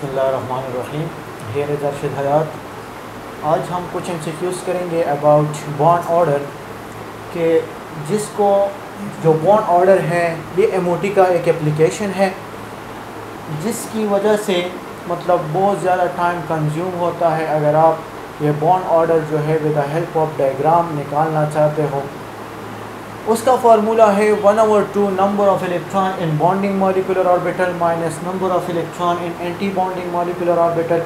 बिस्मिल्लाहिर्रहमानिर्रहीम। Here is Arshad हयात। आज हम कुछ एमसीक्यूज़ करेंगे अबाउट बॉन्ड ऑर्डर के जिसको जो बॉन्ड ऑर्डर है ये एमओटी का एक एप्लीकेशन है जिसकी वजह से मतलब बहुत ज़्यादा टाइम कंज्यूम होता है। अगर आप ये बॉन्ड ऑर्डर जो है with the help of diagram निकालना चाहते हो, उसका फार्मूला है 1/2 number of electron in bonding molecular orbital minus number of electron in anti bonding molecular orbital.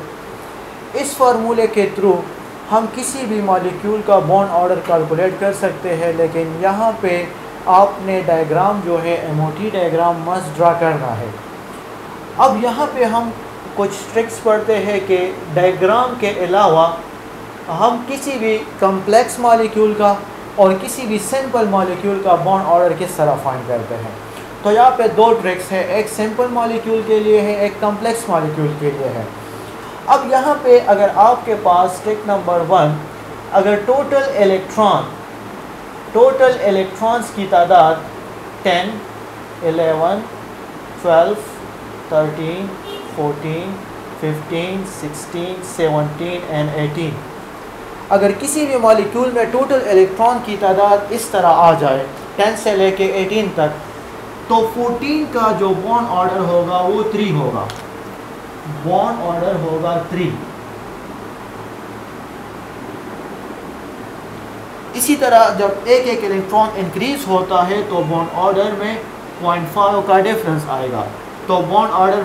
इस फार्मूले के थ्रू हम किसी भी मॉलिक्यूल का बॉन्ड ऑर्डर कैलकुलेट कर सकते हैं, लेकिन यहाँ पे आपने डायग्राम जो है एमओटी डायग्राम मस्ट ड्रा करना है। अब यहाँ पे हम कुछ ट्रिक्स पढ़ते हैं कि डायग्राम के अलावा हम किसी भी कम्प्लेक्स मॉलिक्यूल का और किसी भी सिंपल मॉलिक्यूल का बॉन्ड ऑर्डर किस तरह फाइंड करते हैं। तो यहाँ पे दो ट्रिक्स है, एक सिंपल मॉलिक्यूल के लिए है, एक कम्प्लेक्स मॉलिक्यूल के लिए है। अब यहाँ पे अगर आपके पास ट्रिक नंबर 1, अगर टोटल इलेक्ट्रॉन्स की तादाद 10, 11, 12, 13, 14, 15, 16, 17 एंड 18, अगर किसी भी मॉलिक्यूल में टोटल इलेक्ट्रॉन की तादाद इस तरह आ जाए 10 से लेके 18 तक, तो 14 का जो बॉन्ड ऑर्डर होगा वो 3 होगा। बॉन्ड ऑर्डर होगा 3। इसी तरह जब एक एक इलेक्ट्रॉन इंक्रीज होता है तो बॉन्ड ऑर्डर में 0.5 का डिफरेंस आएगा। तो बॉन्ड ऑर्डर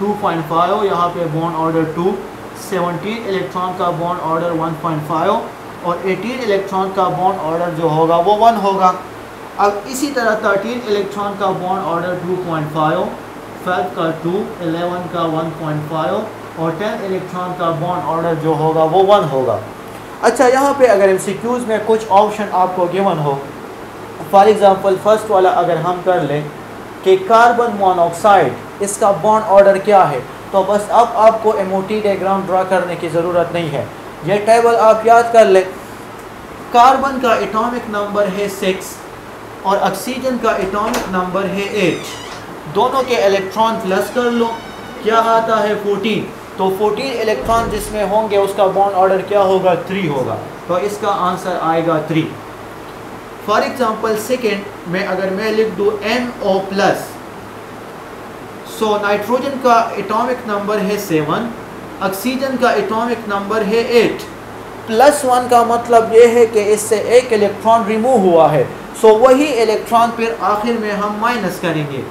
2.5, यहाँ पे बॉन्ड ऑर्डर 2, 17 इलेक्ट्रॉन का बॉन्ड ऑर्डर 1.5 और 18 इलेक्ट्रॉन का बॉन्ड ऑर्डर जो होगा वो 1 होगा। अब इसी तरह 13 इलेक्ट्रॉन का बॉन्ड ऑर्डर 2.5, 12 का 2, 11 का 1.5 और 10 इलेक्ट्रॉन का बॉन्ड ऑर्डर जो होगा वो 1 होगा। अच्छा, यहाँ पे अगर एमसीक्यूज़ में कुछ ऑप्शन आपको गिवन हो, फॉर एग्ज़ाम्पल फर्स्ट वाला अगर हम कर लें कि कार्बन मोनोऑक्साइड इसका बॉन्ड ऑर्डर क्या है, तो बस अब आपको एमओटी डायग्राम ड्रा करने की ज़रूरत नहीं है। ये टेबल आप याद कर लें। कार्बन का एटॉमिक नंबर है 6 और ऑक्सीजन का एटॉमिक नंबर है 8। दोनों के इलेक्ट्रॉन प्लस कर लो, क्या आता है 14। तो 14 इलेक्ट्रॉन जिसमें होंगे उसका बॉन्ड ऑर्डर क्या होगा, 3 होगा। तो इसका आंसर आएगा 3। फॉर एग्जांपल सेकेंड में अगर मैं लिख दूँ NO+, सो नाइट्रोजन का एटॉमिक नंबर है 7, ऑक्सीजन का एटॉमिक नंबर है 8। +1 का मतलब ये है कि इससे एक इलेक्ट्रॉन रिमूव हुआ है, सो वही इलेक्ट्रॉन फिर आखिर में हम माइनस करेंगे।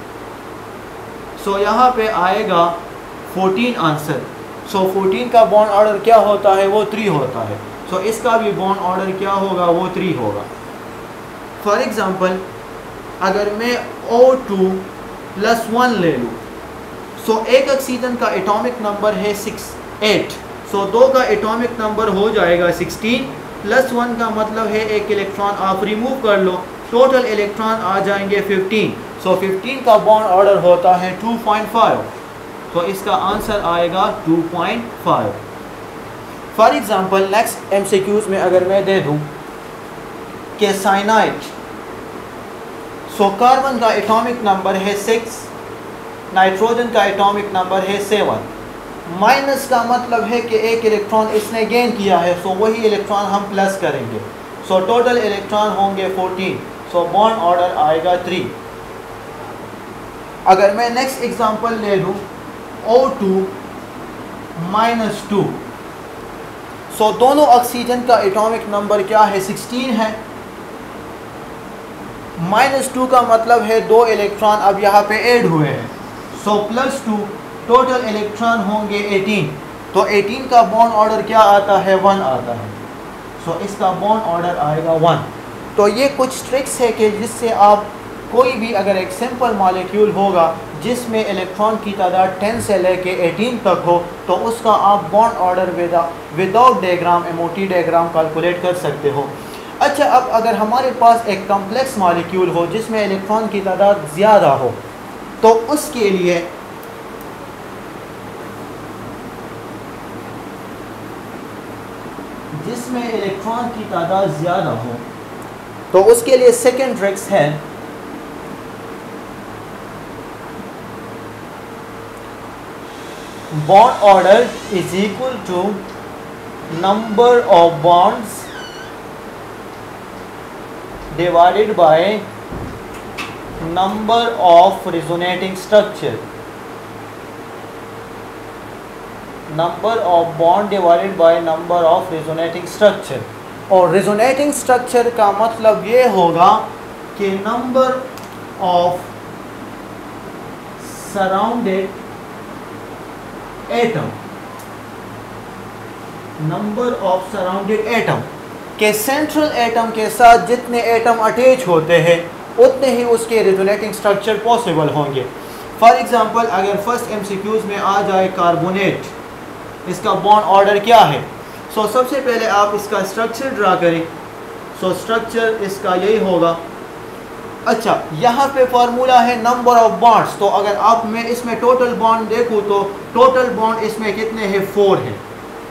सो यहाँ पे आएगा 14 आंसर। सो 14 का बॉन्ड ऑर्डर क्या होता है, वो 3 होता है। सो इसका भी बॉन्ड ऑर्डर क्या होगा, वो 3 होगा। फॉर एग्जांपल अगर मैं O2+1 ले लूँ, सो एक ऑक्सीजन का एटॉमिक नंबर है 8, सो 2 का एटॉमिक नंबर हो जाएगा 16, +1 का मतलब है एक इलेक्ट्रॉन आप रिमूव कर लो, टोटल इलेक्ट्रॉन आ जाएंगे 15। सो 15 का बॉन्ड ऑर्डर होता है 2.5। तो इसका आंसर आएगा 2.5। फॉर एग्जांपल नेक्स्ट एमसीक्यूज़ में अगर मैं दे दूं कि साइनाइड, सो कार्बन का एटॉमिक नंबर है 6, नाइट्रोजन का एटॉमिक नंबर है 7। माइनस का मतलब है कि एक इलेक्ट्रॉन इसने गेन किया है, सो वही इलेक्ट्रॉन हम प्लस करेंगे। सो टोटल इलेक्ट्रॉन होंगे 14। सो बॉन्ड ऑर्डर आएगा 3। अगर मैं नेक्स्ट एग्जांपल ले लूँ O2-2, सो दोनों ऑक्सीजन का एटॉमिक नंबर क्या है, 16 है। -2 का मतलब है 2 इलेक्ट्रॉन अब यहाँ पे ऐड हुए हैं, सो +2 टोटल इलेक्ट्रॉन होंगे 18। तो 18 का बॉन्ड ऑर्डर क्या आता है, 1 आता है। सो इसका बॉन्ड ऑर्डर आएगा 1। तो ये कुछ ट्रिक्स है कि जिससे आप कोई भी अगर एक सिंपल मॉलिक्यूल होगा जिसमें इलेक्ट्रॉन की तादाद 10 से लेके 18 तक हो, तो उसका आप bond order without diagram MOT diagram calculate कर सकते हो। अच्छा, अब अगर हमारे पास एक कम्प्लेक्स मॉलिक्यूल हो जिसमें इलेक्ट्रॉन की तादाद ज़्यादा हो, तो उसके लिए जिसमें इलेक्ट्रॉन की तादाद ज़्यादा हो, तो उसके लिए सेकेंड ट्रिक्स है bond order is equal to number of bonds divided by number of resonating structure. Number of bond divided by number of resonating structure. और resonating structure का मतलब ये होगा कि number of surrounded atom, number of surrounded atom के central atom के साथ जितने एटम अटैच होते हैं उतने ही उसके रेजोनेटिंग स्ट्रक्चर पॉसिबल होंगे। फॉर एग्जांपल अगर फर्स्ट एमसीक्यूज में आ जाए कार्बोनेट, इसका बॉन्ड ऑर्डर क्या है? सबसे पहले आप इसका स्ट्रक्चर ड्रा करें। स्ट्रक्चर इसका यही होगा। अच्छा, यहाँ पे फार्मूला है नंबर ऑफ बॉन्ड्स, तो अगर आप मैं इसमें टोटल बॉन्ड देखूँ तो टोटल बॉन्ड इसमें कितने हैं? 4 है।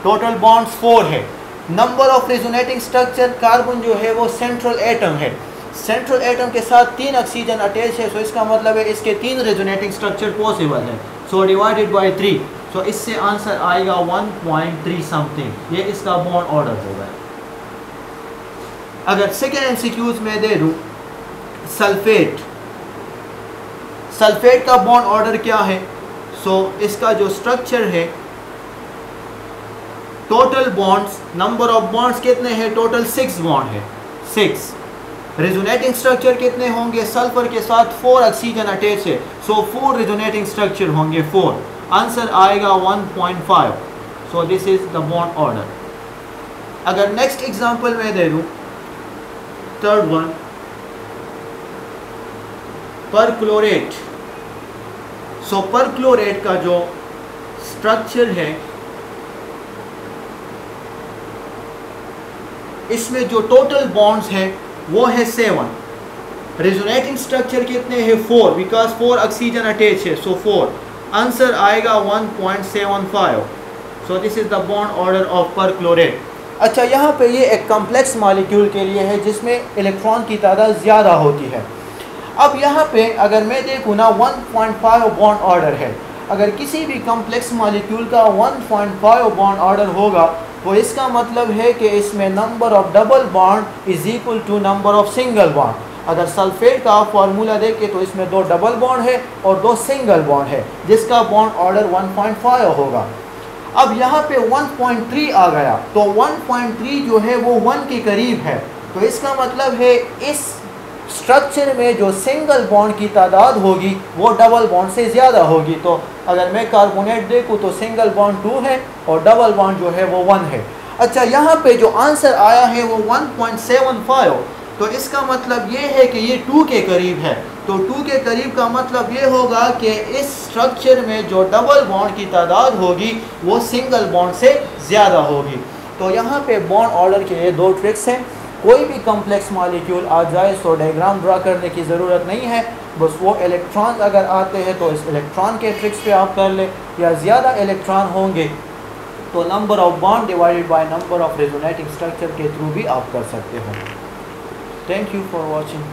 टोटल बॉन्ड्स 4 है। Number of resonating structure, carbon जो है वो सेंट्रल एटम है, सेंट्रल एटम के साथ 3 ऑक्सीजन अटैच है, इसका मतलब है इसके 3 रेजोनेटिंग स्ट्रक्चर पॉसिबल है। डिवाइडेड बाय 3, इससे आंसर आएगा 1.3 समथिंग। ये इसका बॉन्ड ऑर्डर होगा। अगर सेकेंड एमसीक्यूज में दे दूं सल्फेट, सल्फेट का बॉन्ड ऑर्डर क्या है? इसका जो स्ट्रक्चर है, total bonds, number of bonds कितने हैं? टोटल 6 बॉन्ड है, 6। रेजोनेटिंग स्ट्रक्चर कितने होंगे? सल्फर के साथ 4 ऑक्सीजन अटैच है, 4 रेजोनेटिंग स्ट्रक्चर होंगे 4। आंसर आएगा 1.5। This is the bond order. अगर नेक्स्ट एग्जांपल में दे दूं, थर्ड वन, परक्लोरेट। परक्लोरेट का जो स्ट्रक्चर है, इसमें जो टोटल बॉन्ड्स हैं वो है 7। रेजोनेटिंग स्ट्रक्चर कितने हैं? 4, बिकॉज 4 ऑक्सीजन अटैच है, 4। आंसर आएगा 1.75। This is the bond order of perchlorate. अच्छा, यहाँ पे ये एक कॉम्प्लेक्स मॉलिक्यूल के लिए है जिसमें इलेक्ट्रॉन की तादाद ज़्यादा होती है। अब यहाँ पे अगर मैं देखूँ ना, 1.5 बॉन्ड ऑर्डर है। अगर किसी भी कॉम्प्लेक्स मॉलिक्यूल का 1.5 बॉन्ड ऑर्डर होगा तो इसका मतलब है कि इसमें number of double bond is equal to number of single bond. अगर सल्फेट का फॉर्मूला देखें तो इसमें 2 डबल बॉन्ड है और 2 सिंगल बॉन्ड है, जिसका बॉन्ड ऑर्डर 1.5 होगा। अब यहाँ पे 1.3 आ गया, तो 1.3 जो है वो 1 के करीब है, तो इसका मतलब है इस स्ट्रक्चर में जो सिंगल बॉन्ड की तादाद होगी वो डबल बॉन्ड से ज़्यादा होगी। तो अगर मैं कार्बोनेट देखूँ तो सिंगल बॉन्ड 2 है और डबल बॉन्ड जो है वो 1 है। अच्छा, यहाँ पे जो आंसर आया है वो 1.75, तो इसका मतलब ये है कि ये 2 के करीब है। तो 2 के करीब का मतलब ये होगा कि इस स्ट्रक्चर में जो डबल बॉन्ड की तादाद होगी वो सिंगल बॉन्ड से ज़्यादा होगी। तो यहाँ पे बॉन्ड ऑर्डर के लिए 2 ट्रिक्स हैं। कोई भी कॉम्प्लेक्स मॉलिक्यूल आ जाए तो डायग्राम ड्रा करने की ज़रूरत नहीं है, बस वो इलेक्ट्रॉन अगर आते हैं तो इस इलेक्ट्रॉन के ट्रिक्स पे आप कर लें, या ज़्यादा इलेक्ट्रॉन होंगे तो number of bond divided by number of resonating structure के थ्रू भी आप कर सकते हो। Thank you for watching.